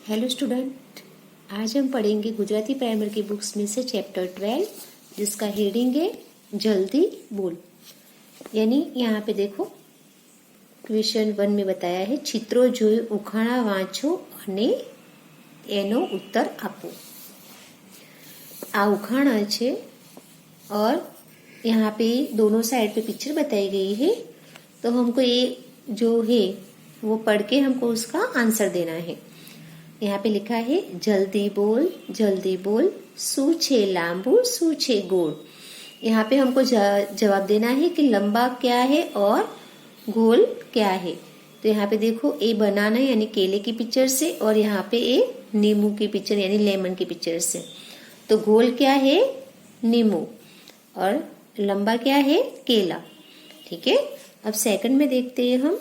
Hello student, आज हम पढ़ेंगे गुजराती प्राइमर की बुक्स में से चैप्टर 12 जिसका हेडिंग है जल्दी बोल। यानी यहाँ पे देखो क्वेश्चन 1 में बताया है चित्रो જોઈ ઉખાણા વાંચો અને એનો उत्तर આપો। आ उखाड़ा है और यहाँ पे दोनों साइड पे पिक्चर बताई गई है, तो हमको ये जो है वो पढ़ के हमको उसका आंसर देना है। यहाँ पे लिखा है जल्दी बोल શું છે લાંબુ શું છે गोल। यहाँ पे हमको जवाब देना है कि लंबा क्या है और गोल क्या है। तो यहाँ पे देखो ए बनाना यानी केले की पिक्चर से और यहाँ पे ए नींबू की पिक्चर यानी लेमन की पिक्चर से। तो गोल क्या है नींबू और लंबा क्या है केला। ठीक है, अब सेकंड में देखते हैं हम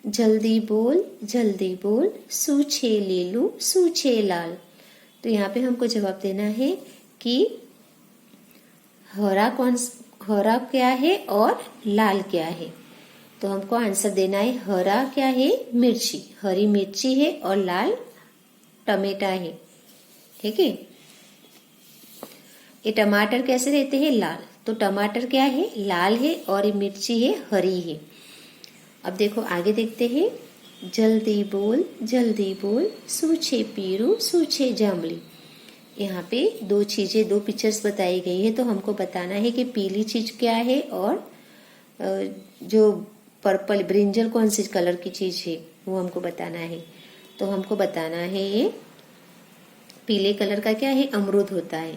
जल्दी बोल શું છે લીલું શું છે लाल। तो यहाँ पे हमको जवाब देना है कि हरा क्या है और लाल क्या है। तो हमको आंसर देना है हरा क्या है मिर्ची, हरी मिर्ची है और लाल टमेटा है। ठीक है, ये टमाटर कैसे रहते हैं लाल, तो टमाटर क्या है लाल है और ये मिर्ची है हरी है। अब देखो आगे देखते हैं जल्दी बोल શું છે पीरू શું છે जांबली। यहाँ पे दो चीजें दो पिक्चर्स बताई गई है, तो हमको बताना है कि पीली चीज क्या है और जो पर्पल ब्रिंजल कौन सी कलर की चीज है वो हमको बताना है। तो हमको बताना है ये पीले कलर का क्या है अमरूद होता है,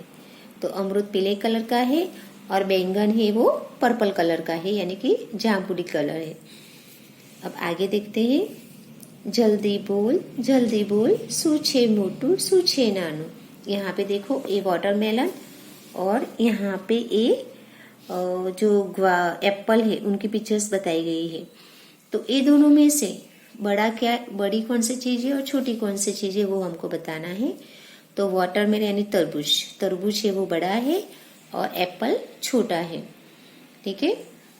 तो अमरूद पीले कलर का है और बैंगन है वो पर्पल कलर का है यानी कि जामुनी कलर है। अब आगे देखते हैं जल्दी बोल શું છે મોટું શું છે નાનું। यहाँ पे देखो ये वाटरमेलन और यहाँ पे ये जो एप्पल है उनकी पिक्चर्स बताई गई है। तो ये दोनों में से बड़ी कौन सी चीज है और छोटी कौन सी चीज है वो हमको बताना है। तो वाटरमेलन यानी तरबूज है वो बड़ा है और एप्पल छोटा है। ठीक है,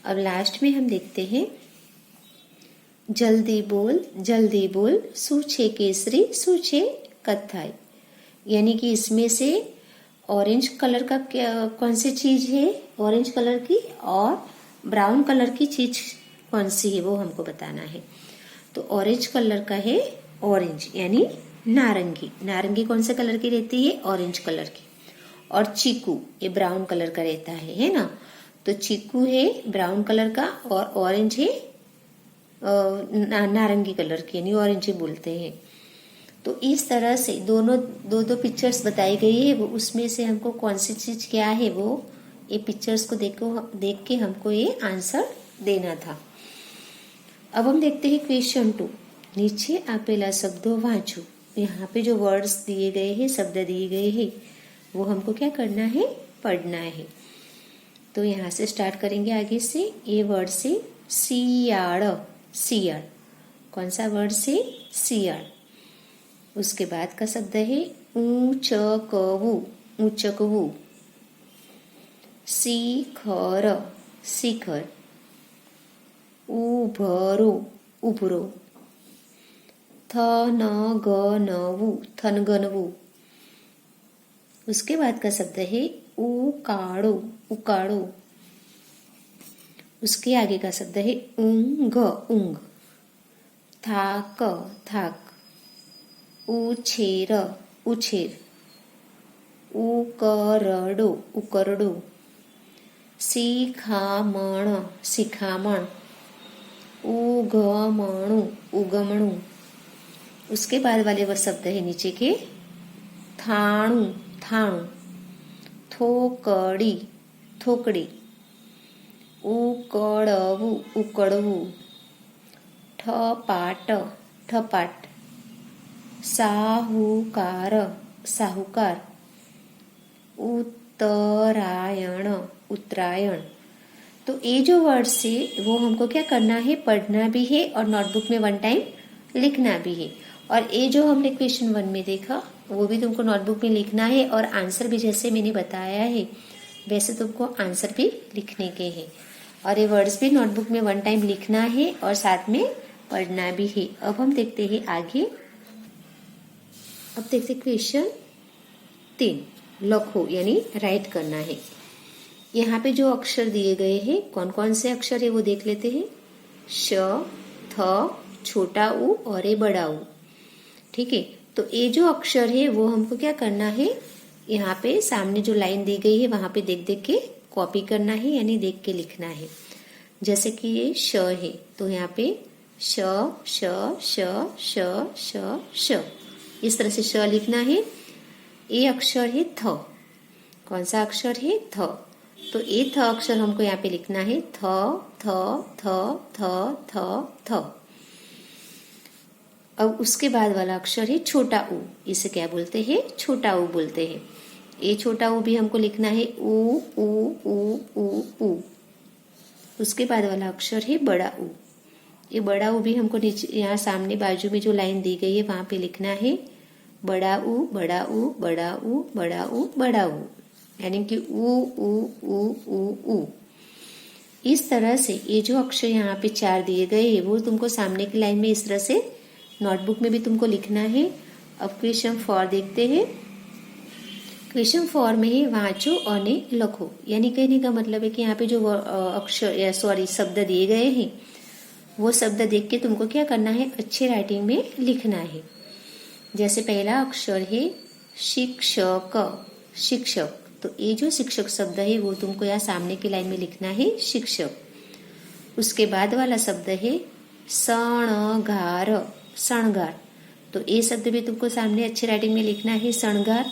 अब लास्ट में हम देखते हैं जल्दी बोल શું છે केसरी શું છે कत्थाई। यानी कि इसमें से ऑरेंज कलर का कौन सी चीज है ऑरेंज कलर की और ब्राउन कलर की चीज कौन सी है वो हमको बताना है। तो ऑरेंज कलर का है ऑरेंज यानी नारंगी कौन से कलर की रहती है ऑरेंज कलर की। और चीकू ये ब्राउन कलर का रहता है ना। तो चीकू है ब्राउन कलर का और ऑरेंज है नारंगी कलर की यानी ऑरेंज बोलते हैं। तो इस तरह से दो पिक्चर्स बताई गई है, वो उसमें से हमको कौन सी चीज क्या है वो ये पिक्चर्स को देख के हमको ये आंसर देना था। अब हम देखते हैं क्वेश्चन 2। नीचे आपेला शब्दों वांचो। यहाँ पे जो वर्ड्स दिए गए हैं शब्द दिए गए हैं वो हमको क्या करना है पढ़ना है। तो यहाँ से स्टार्ट करेंगे आगे से। ये वर्ड से सियाड़ कौन सा वर्ड से सियाड़। उसके बाद का शब्द है ऊंचकवू शिखर उभरो थनगनवू। उसके बाद का शब्द है उकाड़ो। उसके आगे का शब्द है ऊंघ थाक उछेर उकरडो शिखामण उगमणु। उसके बाद वाले वह शब्द है नीचे के थाणु थोकड़ी उकड़वू ठपाट साहूकार उत्तरायण। तो ये जो वर्ड्स है वो हमको क्या करना है पढ़ना भी है और नोटबुक में 1 टाइम लिखना भी है। और ये जो हमने क्वेश्चन 1 में देखा वो भी तुमको नोटबुक में लिखना है और आंसर भी जैसे मैंने बताया है वैसे तुमको आंसर भी लिखने के हैं। और ये वर्ड्स भी नोटबुक में 1 टाइम लिखना है और साथ में पढ़ना भी है। अब हम देखते हैं आगे अब देखते क्वेश्चन 3, लखो यानी राइट करना है। यहाँ पे जो अक्षर दिए गए हैं कौन कौन से अक्षर है वो देख लेते हैं। श, थ, छोटा ऊ और ये बड़ा ऊ। ठीक है, तो ये जो अक्षर है वो हमको क्या करना है, यहाँ पे सामने जो लाइन दी गई है वहां पे देख देख के कॉपी करना है, यानी देख के लिखना है। जैसे कि ये श है तो यहाँ पे श श श श श श, इस तरह से श लिखना है। ये अक्षर है थ, कौन सा अक्षर है, थ। तो ये थ अक्षर हमको यहाँ पे लिखना है, थ थ थ थ थ थ। अब उसके बाद वाला अक्षर है छोटा ऊ, इसे क्या बोलते हैं, छोटा ऊ बोलते हैं। ये छोटा ऊ भी हमको लिखना है ऊ ऊ ऊ ऊ ऊ। उसके बाद वाला अक्षर है बड़ा ऊ। ये बड़ा ऊ भी हमको नीचे यहाँ सामने बाजू में जो लाइन दी गई है वहां पे लिखना है बड़ा ऊ बड़ा ऊ बड़ा ऊ बड़ा ऊ बड़ा ऊ, यानी कि ऊ ऊ ऊ ऊ ऊ। इस तरह से ये जो अक्षर यहाँ पे 4 दिए गए हैं वो तुमको सामने की लाइन में इस तरह से नोटबुक में भी तुमको लिखना है। अब क्वेश्चन 4 देखते हैं। क्वेश्चन 4 में है वांचो और लखो, यानी कहने का मतलब है कि यहाँ पे जो अक्षर या सॉरी शब्द दिए गए हैं वो शब्द देख के तुमको क्या करना है, अच्छे राइटिंग में लिखना है। जैसे पहला अक्षर है शिक्षक, शिक्षक, तो ये जो शिक्षक शब्द है वो तुमको यहाँ सामने की लाइन में लिखना है शिक्षक। उसके बाद वाला शब्द है शणगार, शणगार, तो ये शब्द भी तुमको सामने अच्छी राइटिंग में लिखना है शणगार।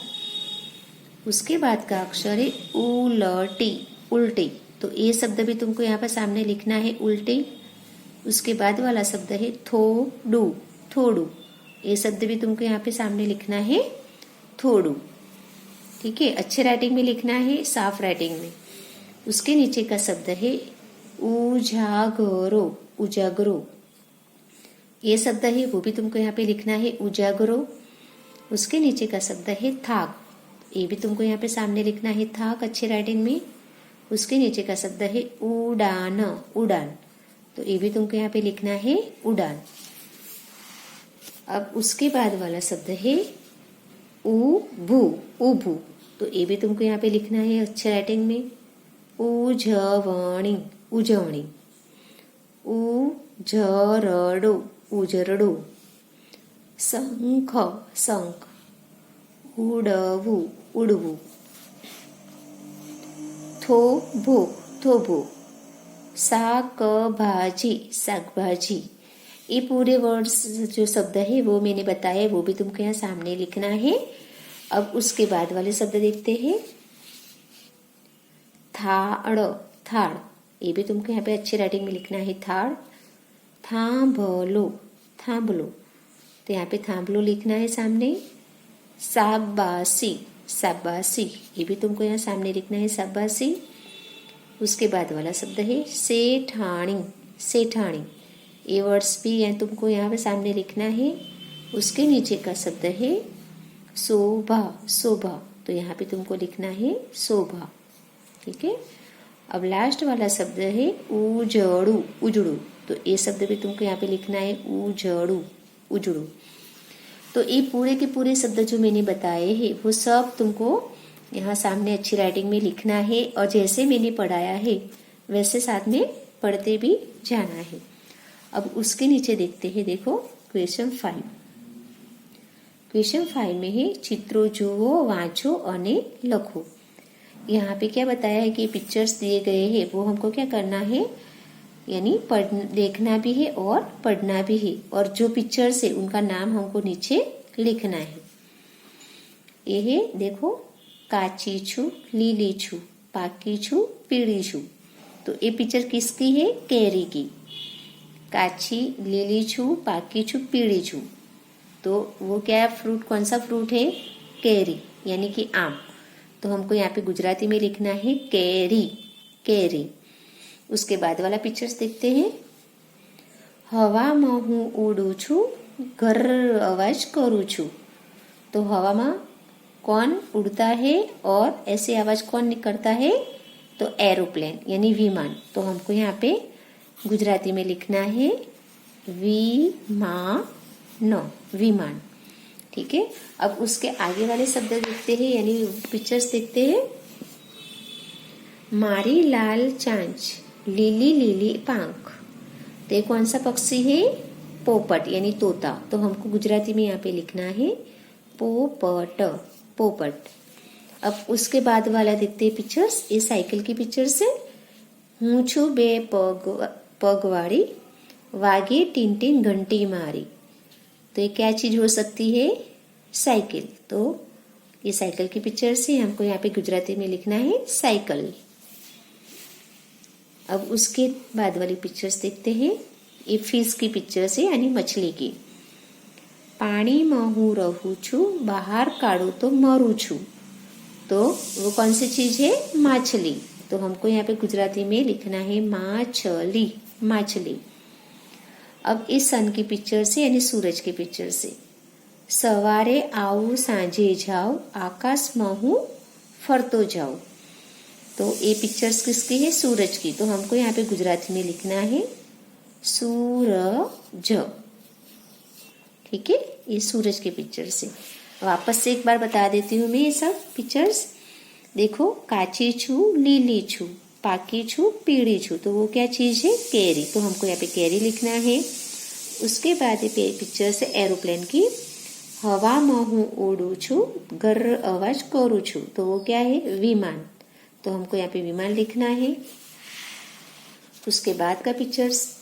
उसके बाद का अक्षर है उलटी, उल्टी, तो ये शब्द भी तुमको यहाँ पर सामने लिखना है उल्टी। उसके बाद वाला शब्द है थोड़ू, थोड़ू, ये शब्द भी तुमको यहाँ पे सामने लिखना है थोड़ू। ठीक है, अच्छे राइटिंग में लिखना है, साफ राइटिंग में। उसके नीचे का शब्द है उजागरो, उजागरो, ये शब्द है वो भी तुमको यहाँ पे लिखना है उजागरो। उसके नीचे का शब्द है थाक, ये भी तुमको यहाँ पे सामने लिखना है थाक, अच्छे राइटिंग में। उसके नीचे का शब्द है उड़ान, उड़ान, तो ये भी तुमको यहाँ पे लिखना है उड़ान। अब उसके बाद वाला शब्द है उभू, उभू, तो ये भी तुमको यहाँ पे लिखना है अच्छे राइटिंग में उजवणी, उजवणी। उजरडो, उजरडो। शंख, शंख। उड़वू, उड़वू। थोभो, थोभो। शाकभाजी, शाकभाजी। ये पूरे वर्ड्स जो शब्द है वो मैंने बताया, वो भी तुमको यहाँ सामने लिखना है। अब उसके बाद वाले शब्द देखते हैं। थाड़, थाड़, ये भी तुमको यहाँ पे अच्छी राइटिंग में लिखना है थाड़। थांभलो, थांभलो, तो यहाँ पे थांभलो लिखना है सामने। शाबाशी, शाबाशी, ये भी तुमको यहाँ सामने लिखना है शाबाशी। उसके बाद वाला शब्द है सेठानी, सेठानी, ये वर्ड्स भी यहाँ तुमको यहाँ पे सामने लिखना है। उसके नीचे का शब्द है शोभा, शोभा, तो यहाँ पे तुमको लिखना है शोभा। ठीक है, अब लास्ट वाला शब्द है उजड़ू, उजड़ू, तो ये शब्द भी तुमको यहाँ पे लिखना है उजड़ू, उजड़ू। तो ये पूरे के पूरे शब्द जो मैंने बताए हैं वो सब तुमको यहाँ सामने अच्छी राइटिंग में लिखना है, और जैसे मैंने पढ़ाया है वैसे साथ में पढ़ते भी जाना है। अब उसके नीचे देखते हैं, देखो क्वेश्चन 5। क्वेश्चन 5 में है चित्रों जुओ, वांचो और लखो। यहाँ पे क्या बताया है कि पिक्चर्स दिए गए हैं वो हमको क्या करना है, यानी देखना भी है और पढ़ना भी है, और जो पिक्चर्स है उनका नाम हमको नीचे लिखना है। ये है देखो, काची छू, लीली छू, पाकी छू, पीड़ी छू, तो ये पिक्चर किसकी है, कैरी की। काची, लीली छू, पाकी छू, पीड़ी छू, तो वो क्या फ्रूट, कौन सा फ्रूट है, कैरी, यानी कि आम। तो हमको यहाँ पे गुजराती में लिखना है कैरी, कैरी। उसके बाद वाला पिक्चर्स देखते हैं। हवामां हूँ उड़ू छू, घर अवाज करूँ छू, तो हवामां कौन उड़ता है और ऐसे आवाज कौन निकलता है, तो एरोप्लेन यानी विमान। तो हमको यहाँ पे गुजराती में लिखना है विमान, विमान। ठीक है। अब उसके आगे वाले शब्द देखते हैं, यानी पिक्चर्स देखते हैं। मारी लाल चांच, लीली लीली पांख। तो ये कौन सा पक्षी है? पोपट यानी तोता। तो हमको गुजराती में यहाँ पे लिखना है पोपट, पोपट। अब उसके बाद वाला देखते हैं पिक्चर्स। ये साइकिल की पिक्चर्स है। हूँ छू बे पगवाड़ी, वागे टीन टीन घंटी मारी। तो ये क्या चीज हो सकती है? साइकिल। तो ये साइकिल की पिक्चर से हमको यहाँ पे गुजराती में लिखना है साइकिल। अब उसके बाद वाली पिक्चर्स देखते हैं। ये फिश की पिक्चर से यानी मछली की। पानी में हूँ रहूँ छू, बाहर काढ़ू तो मरू छू। तो वो कौन सी चीज है? माछली। तो हमको यहाँ पे गुजराती में लिखना है माछली, माछली। अब इस सन की पिक्चर से यानी सूरज की पिक्चर से। सवारे आऊ सांझे जाओ, आकाश में हूँ फरतो जाओ। तो ये पिक्चर्स किसकी है? सूरज की। तो हमको यहाँ पे गुजराती में लिखना है सूरज। ठीक है, ये सूरज के पिक्चर से। वापस से एक बार बता देती हूँ मैं ये सब पिक्चर्स। देखो, काची छू, लीली छू, पाकी छू, पीड़ी छू। तो वो क्या चीज है? कैरी। तो हमको यहाँ पे कैरी लिखना है। उसके बाद ये पिक्चर से एरोप्लेन की। हवा में हूँ उड़ू छू, गर्र आवाज करू छू। तो वो क्या है? विमान। तो हमको यहाँ पे विमान लिखना है। उसके बाद का पिक्चर्स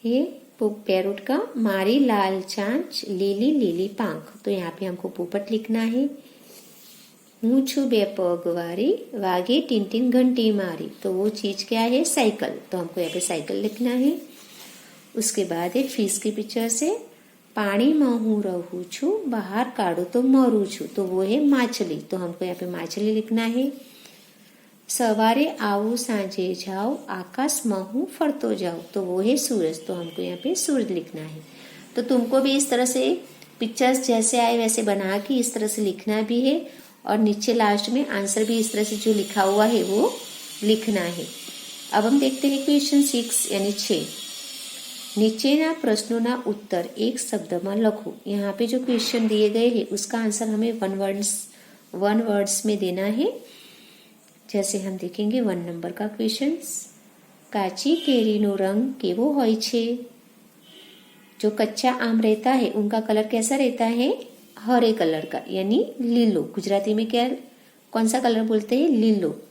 है पैरोट का। मारी लाल चांच, लीली लीली पांख। तो यहाँ पे हमको पोपट लिखना है। हूँ छू बे पगवारी, वागे टीन टीन घंटी मारी। तो वो चीज क्या है? साइकिल। तो हमको यहाँ पे साइकिल लिखना है। उसके बाद एक फिश की पिक्चर से। पानी में हूँ रहूँ छू, बाहर काढ़ू तो मरू छू। तो वो है माछली। तो हमको यहाँ पे माछली लिखना है। सवारे आओ सांझे जाओ, आकाश में हूँ फरतो जाओ। तो वो है सूरज। तो हमको यहाँ पे सूरज लिखना है। तो तुमको भी इस तरह से पिक्चर्स जैसे आए वैसे बना के इस तरह से लिखना भी है, और नीचे लास्ट में आंसर भी इस तरह से जो लिखा हुआ है वो लिखना है। अब हम देखते हैं क्वेश्चन 6 यानी 6। નીચેના પ્રશ્નોના उत्तर एक शब्द में लखो। यहाँ पे जो क्वेश्चन दिए गए हैं उसका आंसर हमें वन वर्ड्स में देना है। जैसे हम देखेंगे 1 नंबर का क्वेश्चन। काची केरीनो रंग केवो होय छे? जो कच्चा आम रहता है उनका कलर कैसा रहता है? हरे कलर का, यानी लीलो। गुजराती में क्या कौन सा कलर बोलते हैं? लीलो।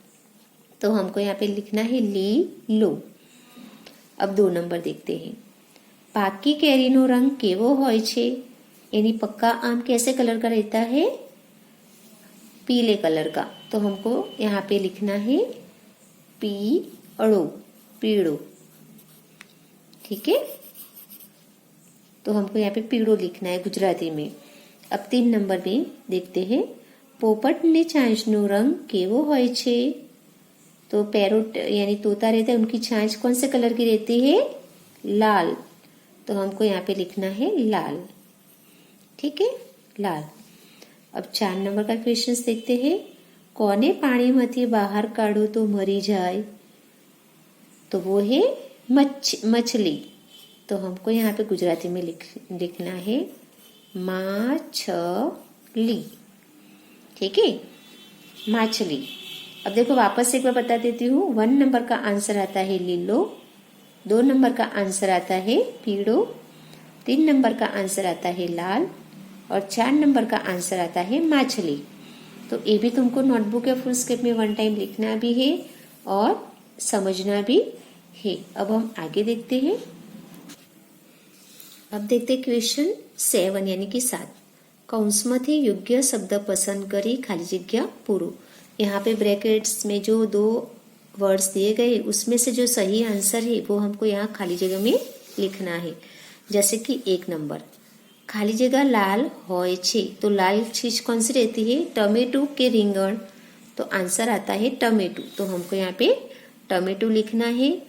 तो हमको यहाँ पे लिखना है लीलो। अब 2 नंबर देखते हैं। पाकी केरीनो रंग केवो होय छे? यानी पक्का आम कैसे कलर का रहता है? पीले कलर का। तो हमको यहाँ पे लिखना है पीड़ो, पीड़ो। ठीक है, तो हमको यहाँ पे पीड़ो लिखना है गुजराती में। अब 3 नंबर में देखते हैं। पोपट ने छांचनो रंग केवो होय छे? तो पैरोट यानी तोता रहता है, उनकी छांच कौन से कलर की रहती है? लाल। तो हमको यहाँ पे लिखना है लाल। ठीक है, लाल। अब 4 नंबर का क्वेश्चन देखते हैं। कोने पानी में बाहर काढ़ो तो मरी जाए? तो वो है मछली। तो हमको यहाँ पे गुजराती में लिखना है माछली। ठीक है, माछली। अब देखो वापस एक बार बता देती हूँ। 1 नंबर का आंसर आता है लीलो, 2 नंबर का आंसर आता है पीड़ो, 3 नंबर का आंसर आता है लाल, और 4 नंबर का आंसर आता है माछली। तो ये भी तुमको नोटबुक या फुल स्केप में 1 टाइम लिखना भी है और समझना भी है। अब हम आगे देखते हैं। अब देखते हैं क्वेश्चन 7 यानी कि 7। कौंसમાંથી योग्य शब्द पसंद करी खाली जगह पूरो। यहाँ पे ब्रैकेट्स में जो 2 वर्ड्स दिए गए उसमें से जो सही आंसर है वो हमको यहाँ खाली जगह में लिखना है। जैसे कि 1 नंबर, खाली जगह लाल होय छे। तो लाल चीज कौन सी रहती है? टमेटो के रिंगण। तो आंसर आता है टमेटो। तो हमको यहाँ पे टमेटो लिखना है।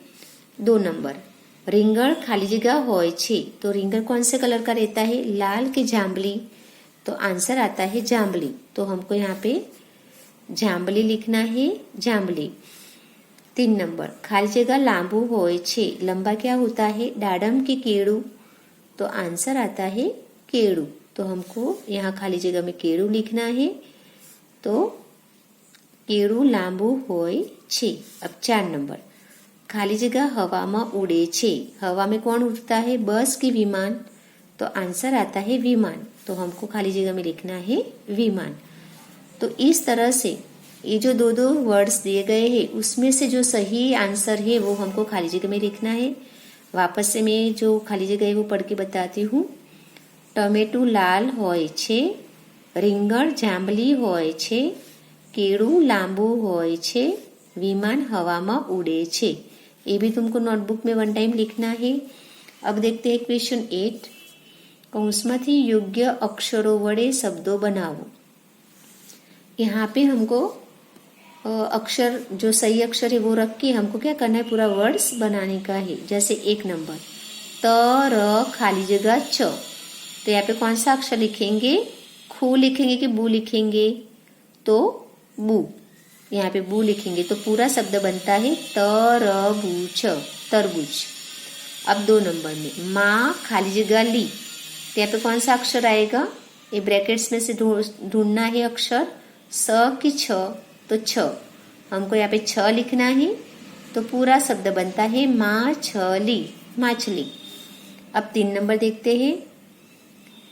2 नंबर, रिंगण खाली जगह होय छे। तो रिंगण कौन से कलर का रहता है? लाल के जांबली। तो आंसर आता है जांबली। तो हमको यहाँ पे जांबली लिखना है, जांबली। 3 नंबर, खाली जगह लांबू होय छे। लंबा क्या होता है? डाडम के केड़ू। तो आंसर आता है केड़ू। तो हमको यहाँ खाली जगह में केड़ू लिखना है। तो केड़ू लांबू होय छे। अब 4 नंबर, खाली जगह हवा में उड़े छे। हवा में कौन उड़ता है, बस की विमान? तो आंसर आता है विमान। तो हमको खाली जगह में लिखना है विमान। तो इस तरह से ये जो दो वर्ड्स दिए गए हैं उसमें से जो सही आंसर है वो हमको खाली जगह में लिखना है। वापस से मैं जो खाली जगह है वो पढ़ के बताती हूँ। टमेटू लाल होय छे, રીંગણ જાંબલી હોય છે, કેળું લાંબુ હોય છે, विमान हवा में उड़े छे। ये भी तुमको नोटबुक में वन टाइम लिखना है। अब देखते हैं क्वेश्चन 8। कौंसमांथी योग्य अक्षरों वडे शब्दों बनावो। यहाँ पे हमको अक्षर जो सही अक्षर है वो रख के हमको क्या करना है, पूरा वर्ड्स बनाने का है। जैसे 1 नंबर त र खाली जगह च, तो यहाँ पे कौन सा अक्षर लिखेंगे, खू लिखेंगे कि बू लिखेंगे? तो बू, यहाँ पे बू लिखेंगे तो पूरा शब्द बनता है तरबूज, तरबूज। अब 2 नंबर में माँ खाली जगह ली, तो यहाँ पे कौन सा अक्षर आएगा, ये ब्रैकेट्स में से ढूंढना है अक्षर, स कि छ? तो छ, हमको यहाँ पे छ लिखना है तो पूरा शब्द बनता है माछली, माछली। अब 3 नंबर देखते हैं,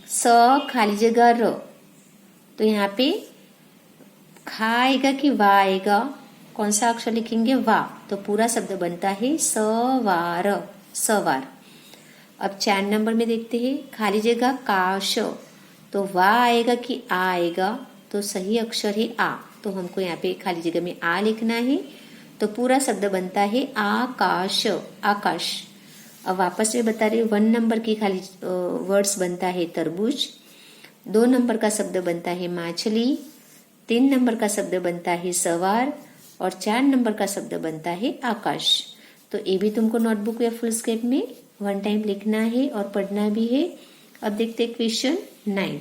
स खाली जगह र, तो यहाँ पे खा आएगा कि वा आएगा? कौन सा अक्षर लिखेंगे, वा, तो पूरा शब्द बनता है सवार, सवार। अब 4 नंबर में देखते हैं, खाली जगह काश, तो वा आएगा कि आ आएगा? तो सही अक्षर है आ, तो हमको यहाँ पे खाली जगह में आ लिखना है तो पूरा शब्द बनता है आकाश, आकाश। अब वापस में बता रही हूँ, 1 नंबर की खाली वर्ड्स बनता है तरबूज, 2 नंबर का शब्द बनता है माछली, 3 नंबर का शब्द बनता है सवार और 4 नंबर का शब्द बनता है आकाश। तो ये भी तुमको नोटबुक या फुल स्केप में वन टाइम लिखना है और पढ़ना भी है। अब देखते हैं क्वेश्चन 9।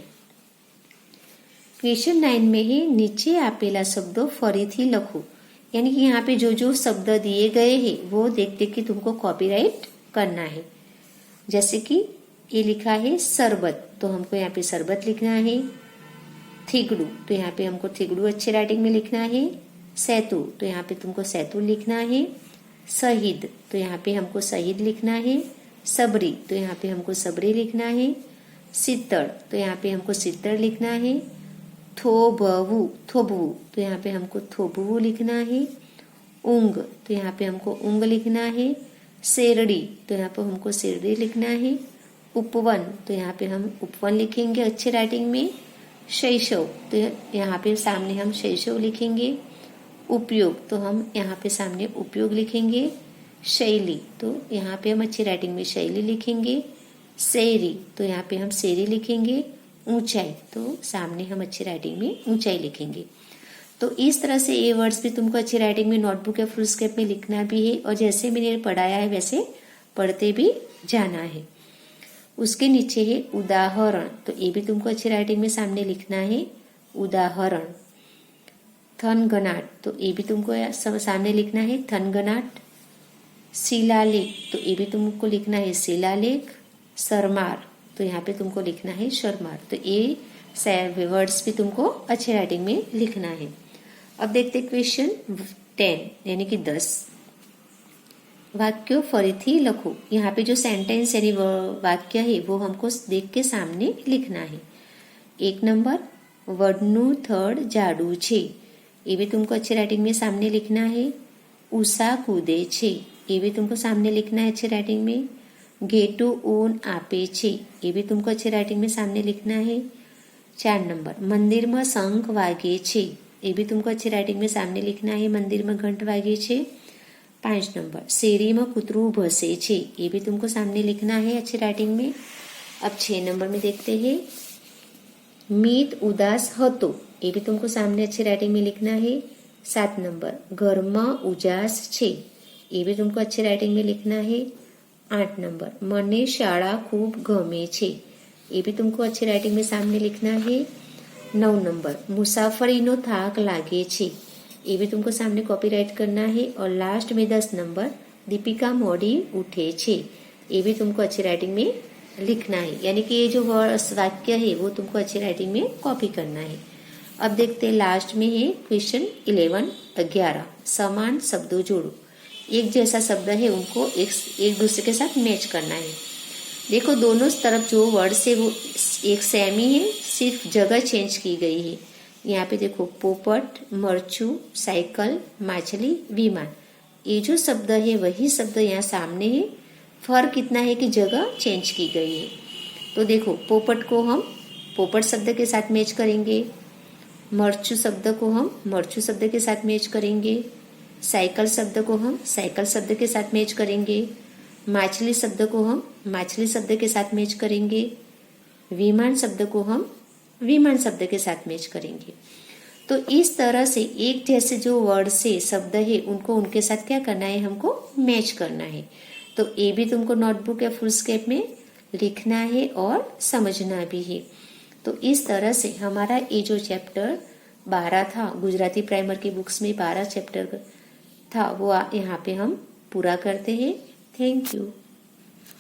क्वेश्चन 9 में है, नीचे आपेला शब्दों फरीथी लखो। यानी कि यहाँ पे जो जो शब्द दिए गए हैं वो देख देख के तुमको कॉपीराइट करना है। जैसे कि ये लिखा है सरबत, तो हमको यहाँ पे सरबत लिखना है। थिगड़ू, तो यहाँ पे हमको थिगड़ू अच्छे राइटिंग में लिखना है। सैतु, तो यहाँ पे तुमको सैतु लिखना है। शहीद, तो यहाँ पे हमको शहीद लिखना है। सबरी, तो यहाँ पे हमको सबरी लिखना है। सित्तड़, तो यहाँ पे हमको सित्तड़ लिखना है। थोबवू, थोबवू, तो यहाँ पे हमको थोबवू लिखना है। ऊंग, तो यहाँ पे हमको ऊंग लिखना है। शेरड़ी, तो यहाँ पे हमको शेरड़ी लिखना है। उपवन, तो यहाँ पे हम उपवन लिखेंगे अच्छे राइटिंग में। शैशव, तो यहाँ पे सामने हम शैशव लिखेंगे। उपयोग, तो हम यहाँ पे सामने उपयोग लिखेंगे। शैली, तो यहाँ पे हम अच्छी राइटिंग में शैली लिखेंगे। शेरी, तो यहाँ पे हम शेरी लिखेंगे। ऊंचाई, तो सामने हम अच्छी राइटिंग में ऊंचाई लिखेंगे। तो इस तरह से ये वर्ड्स भी तुमको अच्छी राइटिंग में नोटबुक या फुल स्केप में लिखना भी है और जैसे मैंने पढ़ाया है वैसे पढ़ते भी जाना है। उसके नीचे है उदाहरण, तो ये भी तुमको अच्छी राइटिंग में सामने लिखना है उदाहरण। थनगनाट, तो ये भी तुमको सामने लिखना है थनगनाट। शिलालेख, तो ये भी तुमको लिखना है शिलालेख। शरमार, तो यहाँ पे तुमको लिखना है शरमार। तो ये वर्ड्स भी तुमको अच्छे राइटिंग में लिखना है। अब देखते क्वेश्चन 10 यानी कि 10। वाक्यों फरीथी लखो। यहाँ पे जो सेंटेंस यानी वाक्य है वो हमको देख के सामने लिखना है। 1 नंबर, वडनू थड़ जाडू छे, ये भी तुमको अच्छी राइटिंग में सामने लिखना है। उषा कूदे छे, ये भी तुमको सामने लिखना है अच्छी राइटिंग में। घेटू ऊन आपे छे, ये भी तुमको अच्छी राइटिंग में सामने लिखना है। 4 नंबर, मंदिर में शंख वागे छे, ये भी तुमको अच्छी राइटिंग में सामने लिखना है मंदिर में घंट वागे छे। 5 नंबर, शेरी में कुतरू भसे छे, ये भी तुमको सामने लिखना है अच्छी राइटिंग में। अब 6 नंबर में देखते हैं, मीत उदास हतो, ये भी तुमको सामने अच्छी राइटिंग में लिखना है। 7 नंबर, घर में उजास छे, ये भी तुमको अच्छी राइटिंग में लिखना है। 8 नंबर, मने शाळा खूब गमे छे, ये भी तुमको अच्छी राइटिंग में सामने लिखना है। 9 नंबर, मुसाफरीनो थाक लागे छे, ये भी तुमको सामने कॉपीराइट करना है। और लास्ट में 10 नंबर, दीपिका मोडी उठे छे, ये भी तुमको अच्छी राइटिंग में लिखना है, यानी कि ये जो वाक्य है वो तुमको अच्छी राइटिंग में कॉपी करना है। अब देखते हैं लास्ट में है क्वेश्चन 11 समान शब्दों जोड़ो। एक जैसा शब्द है उनको एक दूसरे के साथ मैच करना है। देखो दोनों तरफ जो वर्ड्स है वो एक सेम ही है, सिर्फ जगह चेंज की गई है। यहाँ पे देखो पोपट, मरचू, साइकिल, मछली, विमान, ये जो शब्द है वही शब्द यहाँ सामने है, फर्क इतना है कि जगह चेंज की गई है। तो देखो पोपट को हम पोपट शब्द के साथ मैच करेंगे, मरचू शब्द को हम मरचू शब्द के साथ मैच करेंगे, साइकिल शब्द को हम साइकिल शब्द के साथ मैच करेंगे, मछली शब्द को हम मछली शब्द के साथ मैच करेंगे, विमान शब्द को हम विमान शब्द के साथ मैच करेंगे। तो इस तरह से एक जैसे जो वर्ड से शब्द है उनको उनके साथ क्या करना है, हमको मैच करना है। तो ये भी तुमको नोटबुक या फुल स्केप में लिखना है और समझना भी है। तो इस तरह से हमारा ये जो चैप्टर 12 था, गुजराती प्राइमर की बुक्स में 12 चैप्टर था, वो यहाँ पे हम पूरा करते हैं। Thank you.